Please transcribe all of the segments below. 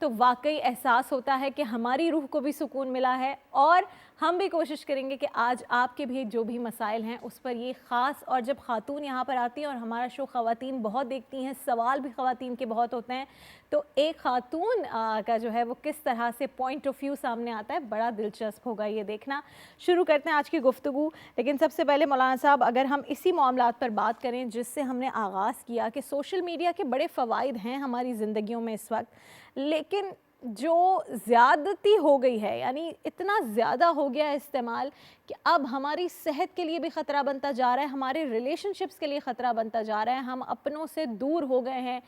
تو واقعی احساس ہوتا ہے کہ ہماری روح کو بھی سکون ملا ہے، اور ہم بھی کوشش کریں گے کہ آج آپ کے بھی جو بھی مسائل ہیں اس پر یہ خاص، اور جب خاتون یہاں پر آتی ہیں اور ہمارا شو خواتین بہت دیکھتی ہیں، سوال بھی خواتین کے بہت ہوتے ہیں، تو ایک خاتون کا جو ہے وہ کس طرح سے پوائنٹ آف ویو سامنے آتا ہے، بڑا دلچسپ ہوگا یہ دیکھنا۔ شروع کرتے ہیں آج کی گفتگو، لیکن سب سے پہلے مولانا صاحب اگر ہم اسی معاملات پر بات کریں جس سے ہم نے آغاز کیا کہ سوشل میڈیا کے بڑے فوائد ہیں ہماری زندگیوں میں اس وقت، لیکن جو زیادتی ہو گئی ہے، یعنی اتنا زیادہ ہو گیا ہے استعمال کہ اب ہماری صحت کے لیے بھی خطرہ بنتا جا رہا ہے، ہمارے ریلیشن شپس کے لیے خطرہ بنتا جا رہا ہے، ہم اپنوں سے دور ہو گئے ہیں،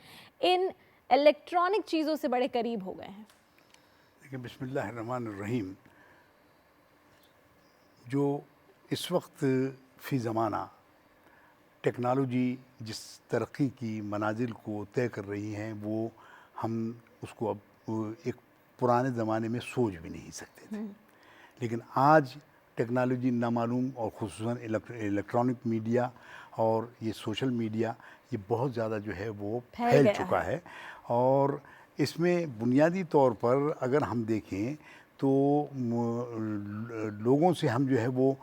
ان الیکٹرانک چیزوں سے بڑے قریب ہو گئے ہیں۔ دیکھیں، بسم اللہ الرحمن الرحیم، جو اس وقت فی زمانہ ٹیکنالوجی جس ترقی کی منازل کو طے کر رہی ہیں، وہ ہم اس کو اب ایک پرانے زمانے میں سوچ بھی نہیں سکتے تھے، لیکن آج ٹیکنالوجی نامعلوم، اور خصوصاً الیکٹرانک میڈیا اور یہ سوشل میڈیا، یہ بہت زیادہ جو ہے وہ پھیل چکا ہے، اور اس میں بنیادی طور پر اگر ہم دیکھیں تو لوگوں سے ہم جو ہے وہ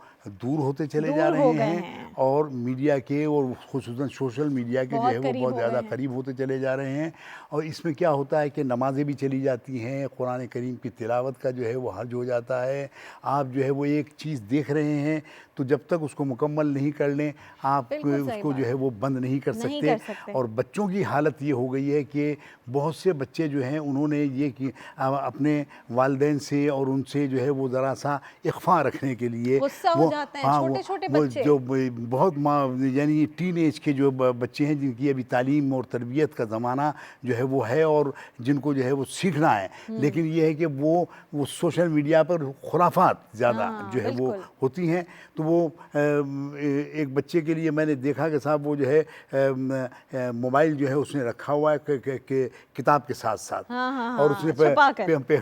دور ہوتے چلے جا رہے ہیں، اور میڈیا کے اور خصوصاً سوشل میڈیا کے جو ہے وہ بہت زیادہ قریب ہوتے چلے جا رہے ہیں۔ اور اس میں کیا ہوتا ہے کہ نمازیں بھی چلی جاتی ہیں، قرآن کریم کی تلاوت کا جو ہے وہ حرج ہو جاتا ہے۔ آپ جو ہے وہ ایک چیز دیکھ رہے ہیں تو جب تک اس کو مکمل نہیں کر لیں آپ اس کو جو ہے وہ بند نہیں کر سکتے۔ اور بچوں کی حالت یہ ہو گئی ہے کہ بہت سے بچے جو ہیں انہوں نے یہ اپنے والدین سے اور ان سے جو ہے وہ ذرا سا اخفا رکھنے کے لیے وہ جو بہت یعنی ٹین ایج کے جو بچے ہیں جن کی ابھی تعلیم اور تربیت کا زمانہ جو ہے وہ ہے، اور جن کو جو ہے وہ سیکھنا ہے، لیکن یہ ہے کہ وہ سوشل میڈیا پر خرافات زیادہ جو ہے وہ ہوتی ہیں۔ تو وہ ایک بچے کے لیے میں نے دیکھا کہ صاحب وہ جو ہے موبائل جو ہے اس نے رکھا ہوا ہے کتاب کے ساتھ ساتھ، اور اس نے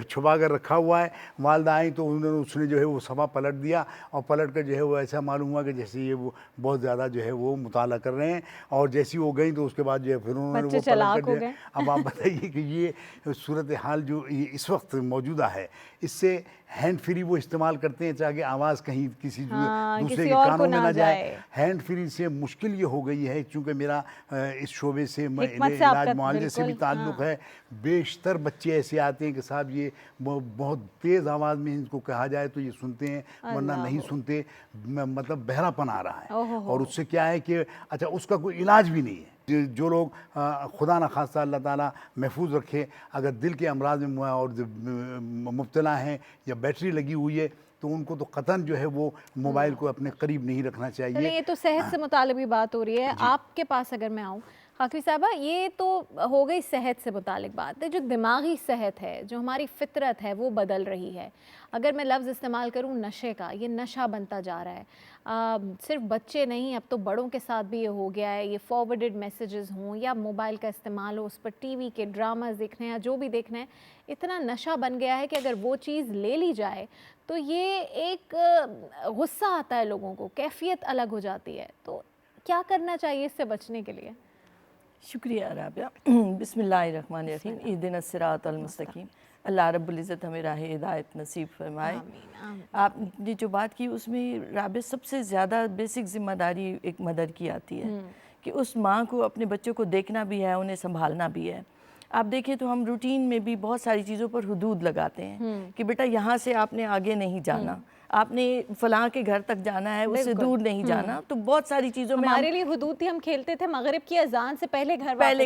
چھپا کر رکھا ہوا ہے۔ والدہ آئیں تو اس نے جو ہے وہ صفحہ پلٹ دیا، اور پلٹ کر جو ہے وہ ایسا معلوم ہوا کہ جیسے یہ وہ بہت زیادہ جو ہے وہ مطالعہ کر رہے ہیں، اور جیسی وہ گئیں تو اس کے بعد جو ہے پھر انہوں نے وہ پلٹ کر دیا۔ اب آپ بتائیے کہ یہ صورتحال جو اس وقت موجودہ ہے، اس سے ہینڈ فری وہ استعمال کرتے ہیں تاکہ آواز کہیں کسی دوسرے کے کانوں میں نہ جائے۔ ہینڈ فری سے مشکل یہ ہو گئی ہے، چونکہ میرا اس شعبے سے علاج معالجے سے بھی تعلق ہے، بیشتر بچے ایسے آتے ہیں کہ صاحب یہ بہت تیز آواز میں ان کو کہا جائے تو یہ سنتے ہیں، ورنہ نہیں سنتے، مطلب بہرا پن آ رہا ہے، اور اس سے کیا ہے کہ اچھا اس کا کوئی علاج بھی نہیں ہے۔ جو لوگ خدا نخواستہ اللہ تعالیٰ محفوظ رکھے اگر دل کے امراض میں اور مبتلا ہیں یا بیٹری لگی ہوئی ہے تو ان کو تو قطعاً جو ہے وہ موبائل کو اپنے قریب نہیں رکھنا چاہیے۔ یہ تو صحت سے متعلق بات ہو رہی ہے، آپ کے پاس اگر میں آؤں خاکوی صاحبہ، یہ تو ہو گئی صحت سے متعلق بات ہے، جو دماغی صحت ہے، جو ہماری فطرت ہے وہ بدل رہی ہے۔ اگر میں لفظ استعمال کروں نشے کا، یہ نشہ بنتا جا رہا ہے، صرف بچے نہیں اب تو بڑوں کے ساتھ بھی یہ ہو گیا ہے، یہ فارورڈڈ میسیجز ہوں یا موبائل کا استعمال ہو، اس پر ٹی وی کے ڈراماز دیکھنے ہیں یا جو بھی دیکھنا ہے، اتنا نشہ بن گیا ہے کہ اگر وہ چیز لے لی جائے تو یہ ایک غصہ آتا ہے لوگوں کو، کیفیت الگ ہو جاتی ہے۔ تو کیا کرنا چاہیے اس سے بچنے کے لیے؟ شکریہ رابعہ۔ بسم اللہ الرحمن الرحیم، اہدنا الصراط المستقیم۔ اللہ رب العزت ہمیں راہ ہدایت نصیب فرمائے۔ آپ نے جو بات کی اس میں رابعہ سب سے زیادہ بیسک ذمہ داری ایک مدر کی آتی ہے کہ اس ماں کو اپنے بچوں کو دیکھنا بھی ہے، انہیں سنبھالنا بھی ہے۔ آپ دیکھیں تو ہم روٹین میں بھی بہت ساری چیزوں پر حدود لگاتے ہیں کہ بیٹا یہاں سے آپ نے آگے نہیں جانا، آپ نے فلاں کے گھر تک جانا ہے، اس سے دور نہیں جانا۔ تو بہت ساری چیزوں میں ہمارے لیے حدود تھی، ہم کھیلتے تھے مغرب کی اذان سے پہلے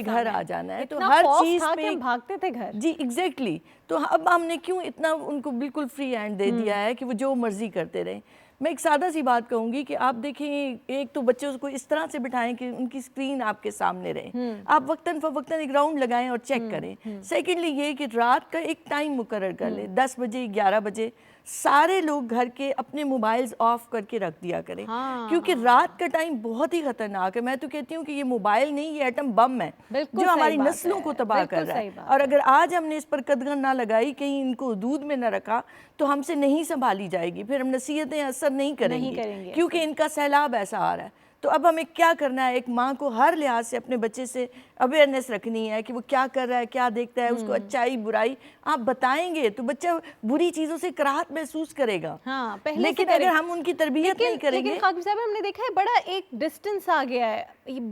گھر آ جانا ہے، تو ہر چیز پہ بھاگتے تھے گھر۔ جی ایگزیکٹلی۔ تو اب ہم نے کیوں اتنا ان کو بالکل فری ہینڈ دے دیا ہے کہ وہ جو مرضی کرتے رہیں۔ میں ایک سادہ سی بات کہوں گی کہ آپ دیکھیں، ایک تو بچوں کو اس طرح سے بٹھائیں کہ ان کی سکرین آپ کے سامنے رہے، آپ وقتاً فوقتاً ایک راؤنڈ لگائیں اور چیک کریں۔ سیکنڈلی یہ کہ رات کا ایک ٹائم مقرر کر لیں، 10 بجے 11 بجے سارے لوگ گھر کے اپنے موبائلز آف کر کے رکھ دیا کریں، کیونکہ رات کا ٹائم بہت ہی خطرناک ہے۔ میں تو کہتی ہوں کہ یہ موبائل نہیں، یہ ایٹم بم ہے جو ہماری نسلوں کو تباہ کر رہا ہے، اور اگر آج ہم نے اس پر قدغن نہ لگائی، کہیں ان کو حدود میں نہ رکھا تو ہم سے نہیں سنبھالی جائے گی، پھر ہم نصیحتیں اثر نہیں کریں گے کیونکہ ان کا سیلاب ایسا آ رہا ہے۔ تو اب ہمیں کیا کرنا ہے؟ ایک ماں کو ہر لحاظ سے اپنے بچے سے اویئرنیس رکھنی ہے کہ وہ کیا کر رہا ہے، کیا دیکھتا ہے، اس کو اچھائی برائی آپ بتائیں گے تو بچہ بری چیزوں سے کراہت محسوس کرے گا. ہاں پہلے لیکن اگر ہم ان کی تربیت نہیں کریں گے. لیکن خاکم صاحب ہم نے دیکھا ہے بڑا ایک ڈسٹنس آ گیا ہے.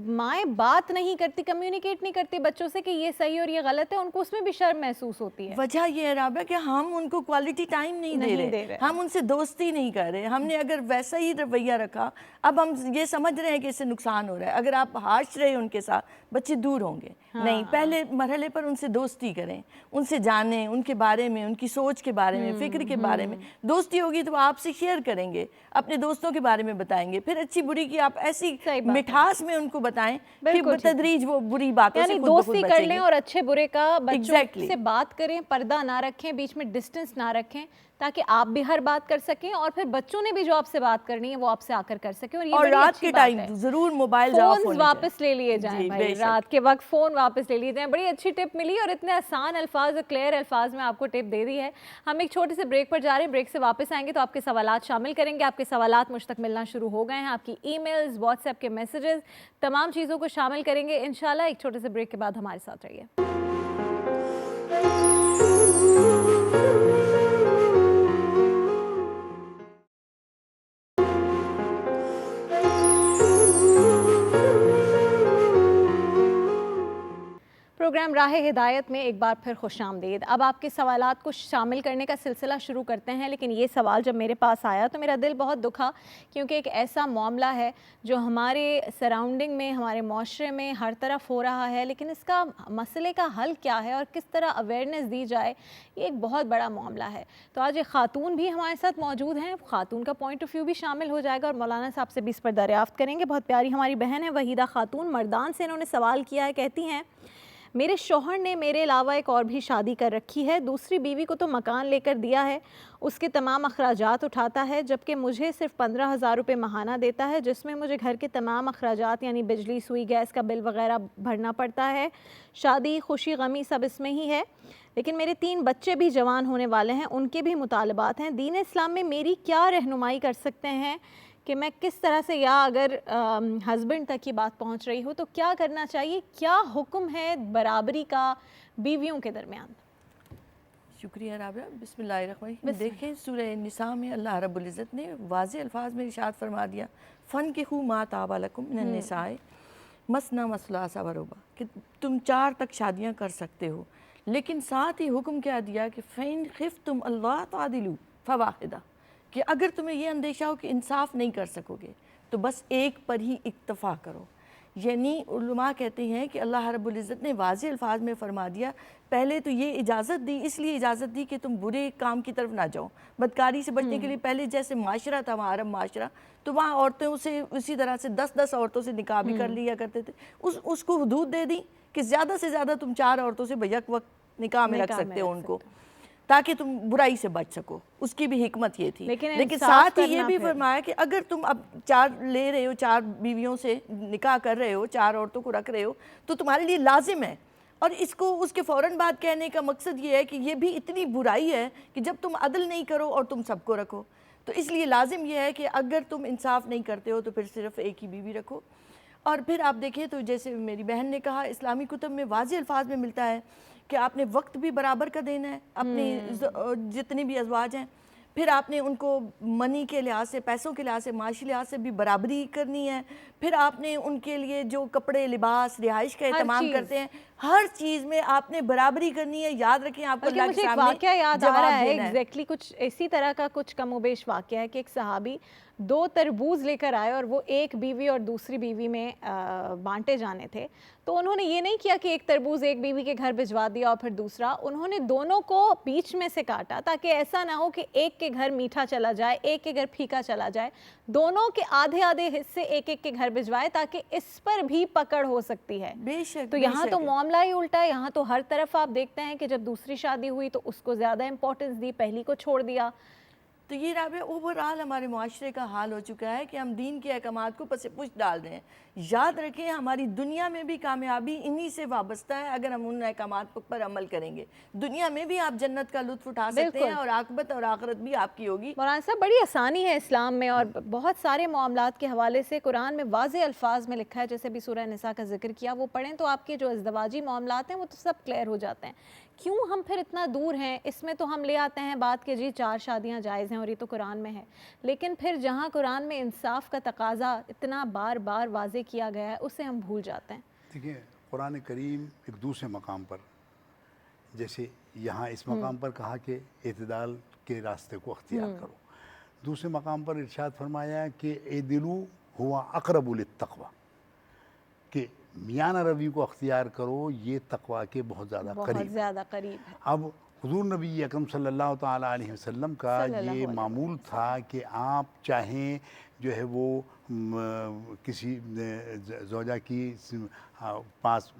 مائیں بات نہیں کرتی، کمیونیکیٹ نہیں کرتی بچوں سے کہ یہ صحیح اور یہ غلط ہے، ان کو اس میں بھی شرم محسوس ہوتی ہے. وجہ یہ ہے رابعہ کہ ہم ان کو کوالٹی ٹائم نہیں دے رہے، ہم ان سے دوستی نہیں کر رہے. ہم نے اگر ویسا ہی رویہ رکھا، اب ہم یہ سمجھ رہے ہیں کہ اس سے نقصان ہو رہا ہے. اگر آپ ہارش رہے ان کے ساتھ بچے دور ہوں گے. نہیں، پہلے مرحلے پر ان سے دوستی کریں، ان سے جانیں، ان کے بارے میں، ان کی سوچ کے بارے میں، فکر کے بارے میں. دوستی ہوگی تو وہ آپ سے شیئر کریں گے، اپنے دوستوں کے بارے میں بتائیں گے. پھر اچھی بری کی آپ ایسی مٹھاس میں ان کو بتائیں کہ بتدریج وہ بری باتوں سے خود بخود بچیں گے. دوستی کر لیں اور اچھے برے کا بچوں سے بات کریں، پردہ نہ رکھیں، بیچ میں ڈسٹنس نہ رکھیں، تاکہ آپ بھی ہر بات کر سکیں اور پھر بچوں نے بھی جو آپ سے بات کرنی ہے وہ آپ سے آ کر کر سکیں. اور رات کے ٹائم ضرور موبائل فونز واپس لے لیے جائیں بھائی، رات کے وقت فون واپس لے لیے جائیں. بڑی اچھی ٹپ ملی اور اتنے آسان الفاظ اور کلیئر الفاظ میں آپ کو ٹپ دے دی ہے. ہم ایک چھوٹے سے بریک پر جا رہے ہیں، بریک سے واپس آئیں گے تو آپ کے سوالات شامل کریں گے. آپ کے سوالات مجھ تک ملنا شروع ہو گئے ہیں، آپ کی ای میلز، واٹس ایپ کے میسیجز، تمام چیزوں کو شامل کریں گے انشاءاللہ. ایک چھوٹے سے بریک کے بعد ہمارے ساتھ رہیے. پروگرام راہ ہدایت میں ایک بار پھر خوش آمدید. اب آپ کے سوالات کو شامل کرنے کا سلسلہ شروع کرتے ہیں. لیکن یہ سوال جب میرے پاس آیا تو میرا دل بہت دکھا، کیونکہ ایک ایسا معاملہ ہے جو ہمارے سراؤنڈنگ میں، ہمارے معاشرے میں ہر طرف ہو رہا ہے. لیکن اس کا مسئلے کا حل کیا ہے اور کس طرح اویئرنیس دی جائے، یہ ایک بہت بڑا معاملہ ہے. تو آج ایک خاتون بھی ہمارے ساتھ موجود ہیں، خاتون کا پوائنٹ آف ویو بھی شامل ہو جائے گا اور مولانا صاحب سے بھی اس پر دریافت کریں گے. بہت پیاری ہماری بہن ہے وحیدہ خاتون مردان سے، انہوں نے سوال کیا ہے. کہتی ہیں میرے شوہر نے میرے علاوہ ایک اور بھی شادی کر رکھی ہے. دوسری بیوی کو تو مکان لے کر دیا ہے، اس کے تمام اخراجات اٹھاتا ہے، جبکہ مجھے صرف 15,000 روپے ماہانہ دیتا ہے، جس میں مجھے گھر کے تمام اخراجات یعنی بجلی، سوئی، گیس کا بل وغیرہ بھرنا پڑتا ہے. شادی، خوشی، غمی سب اس میں ہی ہے. لیکن میرے 3 بچے بھی جوان ہونے والے ہیں، ان کے بھی مطالبات ہیں. دین اسلام میں میری کیا رہنمائی کر سکتے ہیں کہ میں کس طرح سے، یا اگر ہسبینڈ تک یہ بات پہنچ رہی ہو تو کیا کرنا چاہیے؟ کیا حکم ہے برابری کا بیویوں کے درمیان؟ شکریہ رابعہ. بسم اللہ الرحمن الرحیم. دیکھیں سورہ نساء میں اللہ رب العزت نے واضح الفاظ میں ارشاد فرما دیا، فَانْكِحُوا مَا طَابَ لَكُم مِنَ النِّسَاءِ مَثْنَىٰ وَثُلَاثَ وَرُبَاع، کہ تم 4 تک شادیاں کر سکتے ہو. لیکن ساتھ ہی حکم کیا دیا کہ فَإِنْ خِفْتُمْ أَلَّا تَعْدِلُوا فَوَاحِدَةً، کہ اگر تمہیں یہ اندیشہ ہو کہ انصاف نہیں کر سکو گے تو بس ایک پر ہی اکتفا کرو. یعنی علماء کہتے ہیں کہ اللہ رب العزت نے واضح الفاظ میں فرما دیا، پہلے تو یہ اجازت دی، اس لیے اجازت دی کہ تم برے کام کی طرف نہ جاؤ. بدکاری سے بچنے کے لیے پہلے جیسے معاشرہ تھا وہاں عرب معاشرہ، تو وہاں عورتیں اسے اسی طرح سے 10 عورتوں سے نکاح بھی کر لیا کرتے تھے. اس کو حدود دے دی کہ زیادہ سے زیادہ تم 4 عورتوں سے بیک وقت نکاح میں رکھ سکتے ہو ان کو، تاکہ تم برائی سے بچ سکو. اس کی بھی حکمت یہ تھی. لیکن ساتھ ہی یہ بھی فرمایا کہ اگر تم اب 4 لے رہے ہو، 4 بیویوں سے نکاح کر رہے ہو، 4 عورتوں کو رکھ رہے ہو، تو تمہارے لیے لازم ہے. اور اس کو اس کے فوراً بعد کہنے کا مقصد یہ ہے کہ یہ بھی اتنی برائی ہے کہ جب تم عدل نہیں کرو اور تم سب کو رکھو، تو اس لیے لازم یہ ہے کہ اگر تم انصاف نہیں کرتے ہو تو پھر صرف ایک ہی بیوی رکھو. اور پھر آپ دیکھیں تو جیسے میری بہن نے کہا، اسلامی کتب میں واضح الفاظ میں ملتا ہے کہ آپ نے وقت بھی برابر کا دینا ہے اپنی جتنی بھی ازواج ہیں. پھر آپ نے ان کو منی کے لحاظ سے، پیسوں کے لحاظ سے، معاشی لحاظ سے بھی برابری کرنی ہے. پھر آپ نے ان کے لیے جو کپڑے، لباس، رہائش کا اہتمام کرتے ہیں، ہر چیز میں آپ نے برابری کرنی ہے. یاد رکھیں آپ کو اللہ کے سامنے واقعہ یاد آ رہا ہے، ایگزیکٹلی کچھ اسی طرح کا کچھ کم و بیش واقعہ ہے کہ ایک صحابی 2 تربوز لے کر آئے اور وہ ایک بیوی اور دوسری بیوی میں بانٹے جانے تھے. تو انہوں نے یہ نہیں کیا کہ ایک تربوز ایک بیوی کے گھر بھجوا دیا اور پھر دوسرا، انہوں نے دونوں کو بیچ میں سے کاٹا تاکہ ایسا نہ ہو کہ ایک کے گھر میٹھا چلا جائے، ایک کے گھر پھیکا چلا جائے. دونوں کے آدھے آدھے حصے ایک ایک کے گھر بھجوائے تاکہ اس پر بھی پکڑ ہو سکتی ہے. تو یہاں تو معاملہ ہی الٹا ہے. یہاں تو ہر طرف آپ دیکھتے ہیں کہ جب دوسری شادی ہوئی تو اس کو زیادہ امپورٹنس دی، پہلی کو چھوڑ دیا. تو یہ رابع اوورآل ہمارے معاشرے کا حال ہو چکا ہے کہ ہم دین کے احکامات کو پس پش ڈال رہے ہیں۔ یاد رکھیں ہماری دنیا میں بھی کامیابی انہی سے وابستہ ہے اگر ہم ان احکامات پر عمل کریں گے۔ دنیا میں بھی آپ جنت کا لطف اٹھا سکتے ہیں اور عاقبت اور آخرت بھی آپ کی ہوگی۔ مولانا صاحب بڑی آسانی ہے اسلام میں، اور بہت سارے معاملات کے حوالے سے قرآن میں واضح الفاظ میں لکھا ہے، جیسے بھی سورہ نساء کا ذکر کیا، وہ پڑھیں تو آپ کے جو ازدواجی معاملات ہیں وہ تو سب کلیئر ہو جاتے ہیں۔ کیوں ہم پھر اتنا دور ہیں؟ اس میں تو ہم لے آتے ہیں بات کہ جی 4 شادیاں جائز ہیں اور یہ تو قرآن میں ہے، لیکن پھر جہاں قرآن میں انصاف کا تقاضا اتنا بار بار واضح کیا گیا ہے اسے ہم بھول جاتے ہیں۔ دیکھیں قرآن کریم ایک دوسرے مقام پر، جیسے یہاں اس مقام پر کہا کہ اعتدال کے راستے کو اختیار کرو، دوسرے مقام پر ارشاد فرمایا کہ اعدلوا ہوا اقرب للتقوی، کہ میانہ روی کو اختیار کرو، یہ تقوی کے بہت زیادہ قریب بہت زیادہ قریب ہے۔ اب حضور نبی اکرم صلی اللہ تعالیٰ علیہ وسلم کا یہ معمول تھا کہ آپ چاہیں جو ہے وہ کسی زوجہ کی پاس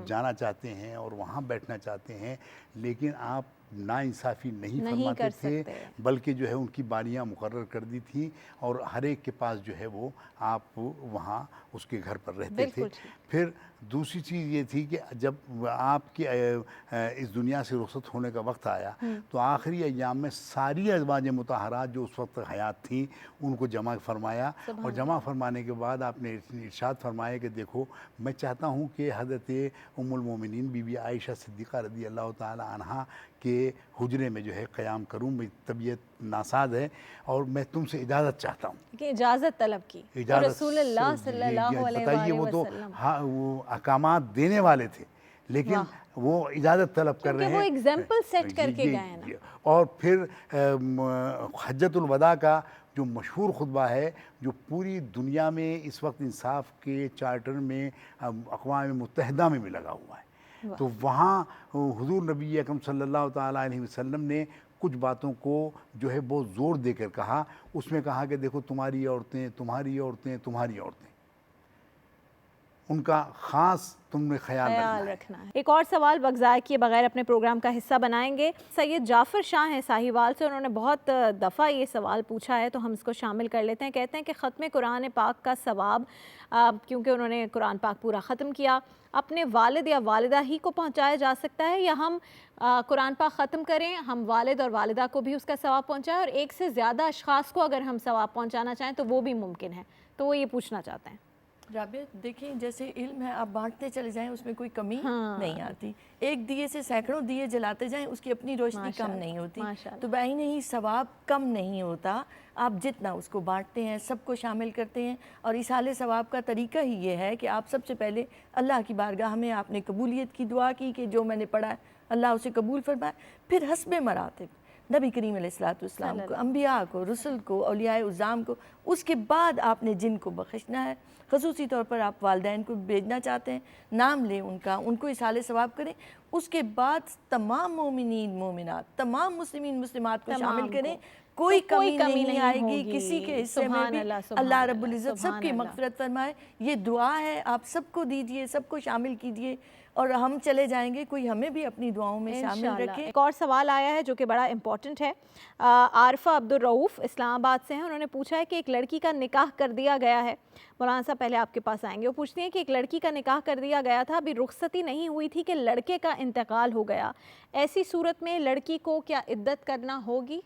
جانا چاہتے ہیں اور وہاں بیٹھنا چاہتے ہیں، لیکن آپ ناانصافی نہیں فرماتے تھے، بلکہ جو ہے ان کی باریاں مقرر کر دی تھیں اور ہر ایک کے پاس جو ہے وہ آپ وہاں اس کے گھر پر رہتے تھے۔ پھر دوسری چیز یہ تھی کہ جب آپ کی اس دنیا سے رخصت ہونے کا وقت آیا تو آخری ایام میں ساری ازواج مطہرات جو اس وقت حیات تھیں ان کو جمع فرمایا، اور جمع فرمانے کے بعد آپ نے ارشاد فرمایا کہ دیکھو میں چاہتا ہوں کہ حضرت ام المومنین بی بی عائشہ صدیقہ رضی اللہ تعالی عنہا کے حجرے میں جو ہے قیام کروں، میری طبیعت ناساز ہے اور میں تم سے اجازت چاہتا ہوں، کہ اجازت طلب کی، اور رسول اللہ صلی اللہ علیہ وآلہ وہ تو وسلم وہ احکامات دینے والے تھے لیکن وہ اجازت طلب کر رہے ہیں، وہ ایگزامپل سیٹ کر کے گئے ہیں نا۔ اور پھر حجۃ الوداع کا جو مشہور خطبہ ہے جو پوری دنیا میں اس وقت انصاف کے چارٹر میں اقوام متحدہ میں بھی لگا ہوا ہے، تو وہاں حضور نبی اکرم صلی اللہ تعالیٰ علیہ وسلم نے کچھ باتوں کو جو ہے بہت زور دے کر کہا، اس میں کہا کہ دیکھو تمہاری عورتیں تمہاری عورتیں تمہاری عورتیں، ان کا خاص تم نے خیال رکھنا ہے۔ ایک اور سوال وقت ضائع کیے بغیر اپنے پروگرام کا حصہ بنائیں گے، سید جعفر شاہ ہیں ساہیوال سے، انہوں نے بہت دفعہ یہ سوال پوچھا ہے تو ہم اس کو شامل کر لیتے ہیں۔ کہتے ہیں کہ ختم قرآن پاک کا ثواب، کیونکہ انہوں نے قرآن پاک پورا ختم کیا، اپنے والد یا والدہ ہی کو پہنچایا جا سکتا ہے، یا ہم قرآن پاک ختم کریں، ہم والد اور والدہ کو بھی اس کا ثواب پہنچائیں، اور ایک سے زیادہ اشخاص کو اگر ہم ثواب پہنچانا چاہیں تو وہ بھی ممکن ہے؟ تو وہ یہ پوچھنا چاہتے ہیں۔ رابعہ دیکھیں جیسے علم ہے آپ بانٹتے چلے جائیں اس میں کوئی کمی نہیں آتی، ایک دیے سے سینکڑوں دیے جلاتے جائیں اس کی اپنی روشنی کم نہیں ہوتی، تو بعین ہی ثواب کم نہیں ہوتا، آپ جتنا اس کو بانٹتے ہیں سب کو شامل کرتے ہیں، اور ایصال ثواب کا طریقہ ہی یہ ہے کہ آپ سب سے پہلے اللہ کی بارگاہ میں آپ نے قبولیت کی دعا کی کہ جو میں نے پڑھا ہے اللہ اسے قبول فرمائے، پھر حسب مراتب نبی کریم علیہ السلام کو، انبیاء کو، رسل کو، اولیاء اعظام کو، اس کے بعد آپ نے جن کو بخشنا ہے، خصوصی طور پر آپ والدین کو بھیجنا چاہتے ہیں، نام لیں ان کا، ان کو ایصال ثواب کریں، اس کے بعد تمام مومنین مومنات، تمام مسلمین مسلمات کو شامل کریں، کوئی کمی نہیں آئے گی کسی کے حصے میں بھی، اللہ رب العزت سب کی مغفرت فرمائے، یہ دعا ہے آپ سب کو دیجئے، سب کو شامل کیجئے، اور ہم چلے جائیں گے، کوئی ہمیں بھی اپنی دعاؤں میں شامل رکھے۔ ایک اور سوال آیا ہے جو کہ بڑا امپورٹنٹ ہے، عارفہ عبدالرؤوف اسلام آباد سے ہیں، انہوں نے پوچھا ہے کہ ایک لڑکی کا نکاح کر دیا گیا ہے، مولانا صاحب پہلے آپ کے پاس آئیں گے، وہ پوچھتے ہیں کہ ایک لڑکی کا نکاح کر دیا گیا تھا، ابھی رخصتی نہیں ہوئی تھی کہ لڑکے کا انتقال ہو گیا، ایسی صورت میں لڑکی کو کیا عدت کرنا ہوگی؟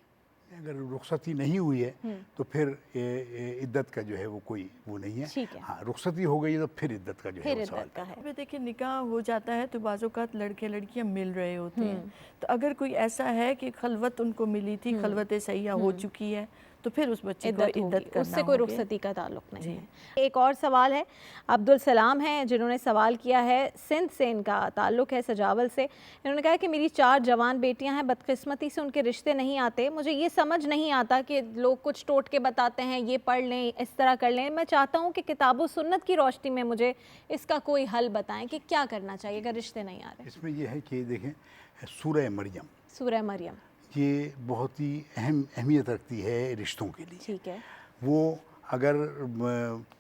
اگر رخصتی نہیں ہوئی ہے تو پھر عدت کا جو ہے وہ کوئی وہ نہیں ہے، ہاں رخصتی ہو گئی ہے تو پھر عدت کا جو ہے وہ سوال ہے۔ دیکھیں نکاح ہو جاتا ہے تو بعض اوقات لڑکے لڑکیاں مل رہے ہوتے ہیں، تو اگر کوئی ایسا ہے کہ خلوت ان کو ملی تھی، خلوت صحیحہ ہو چکی ہے، تو پھر اس بچے کو عدت کرنا اس سے کوئی رخصتی کا تعلق نہیں ہے۔ ایک اور سوال ہے، عبدالسلام ہیں جنہوں نے سوال کیا ہے، سندھ سے ان کا تعلق ہے، سجاول سے، انہوں نے کہا کہ میری 4 جوان بیٹیاں ہیں، بدقسمتی سے ان کے رشتے نہیں آتے، مجھے یہ سمجھ نہیں آتا کہ لوگ کچھ ٹوٹ کے بتاتے ہیں یہ پڑھ لیں اس طرح کر لیں، میں چاہتا ہوں کہ کتاب و سنت کی روشنی میں مجھے اس کا کوئی حل بتائیں کہ کیا کرنا چاہیے اگر رشتے نہیں آ رہے۔ اس میں یہ ہے کہ دیکھیں سورہ مریم یہ بہت ہی اہمیت رکھتی ہے رشتوں کے لیے، ٹھیک ہے، وہ اگر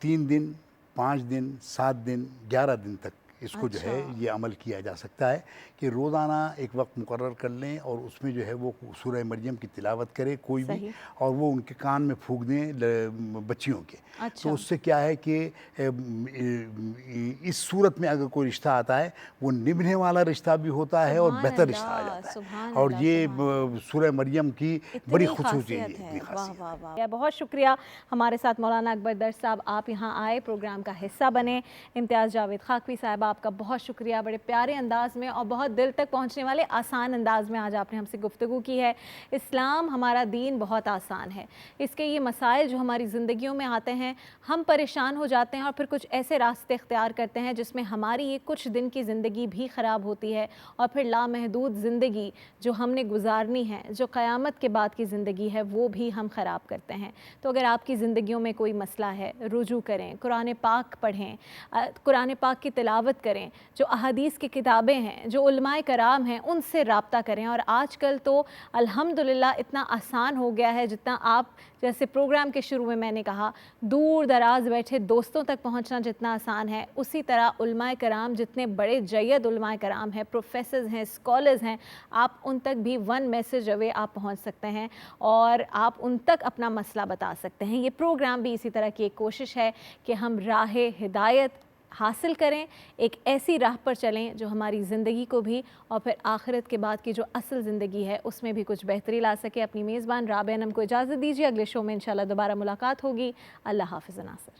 3 دن 5 دن 7 دن 11 دن تک اس کو جو ہے یہ عمل کیا جا سکتا ہے کہ روزانہ ایک وقت مقرر کر لیں اور اس میں جو ہے وہ سورہ مریم کی تلاوت کرے کوئی بھی، اور وہ ان کے کان میں پھونک دیں بچیوں کے. تو اس سے کیا ہے کہ اس صورت میں اگر کوئی رشتہ آتا ہے وہ نبھنے والا رشتہ بھی ہوتا ہے اور بہتر رشتہ آ جاتا ہے. اور یہ سورہ مریم کی بڑی خصوصیت ہے. واہ واہ واہ، بہت شکریہ. ہمارے ساتھ مولانا اکبر درش صاحب آپ یہاں آئے، پروگرام کا حصہ بنے. امتیاز جاوید خاکوی صاحب آپ کا بہت شکریہ، بڑے پیارے انداز میں اور بہت دل تک پہنچنے والے آسان انداز میں آج آپ نے ہم سے گفتگو کی ہے. اسلام ہمارا دین بہت آسان ہے، اس کے یہ مسائل جو ہماری زندگیوں میں آتے ہیں ہم پریشان ہو جاتے ہیں اور پھر کچھ ایسے راستے اختیار کرتے ہیں جس میں ہماری یہ کچھ دن کی زندگی بھی خراب ہوتی ہے اور پھر لامحدود زندگی جو ہم نے گزارنی ہے، جو قیامت کے بعد کی زندگی ہے، وہ بھی ہم خراب کرتے ہیں. تو اگر آپ کی زندگیوں میں کوئی مسئلہ ہے، رجوع کریں، قرآن پاک پڑھیں، قرآن پاک کی تلاوت کریں، جو احادیث کی کتابیں ہیں، جو علماء کرام ہیں ان سے رابطہ کریں. اور آج کل تو الحمدللہ اتنا آسان ہو گیا ہے، جتنا آپ جیسے پروگرام کے شروع میں نے کہا دور دراز بیٹھے دوستوں تک پہنچنا جتنا آسان ہے، اسی طرح علماء کرام جتنے بڑے جید علماء کرام ہیں، پروفیسرز ہیں، اسکالرز ہیں، آپ ان تک بھی ون میسج اوے آپ پہنچ سکتے ہیں اور آپ ان تک اپنا مسئلہ بتا سکتے ہیں. یہ پروگرام بھی اسی طرح کی ایک کوشش ہے کہ ہم راہ ہدایت حاصل کریں، ایک ایسی راہ پر چلیں جو ہماری زندگی کو بھی اور پھر آخرت کے بعد کی جو اصل زندگی ہے اس میں بھی کچھ بہتری لا سکے. اپنی میزبان رابعہ انم کو اجازت دیجیے، اگلے شو میں انشاءاللہ دوبارہ ملاقات ہوگی. اللہ حافظ ناصر.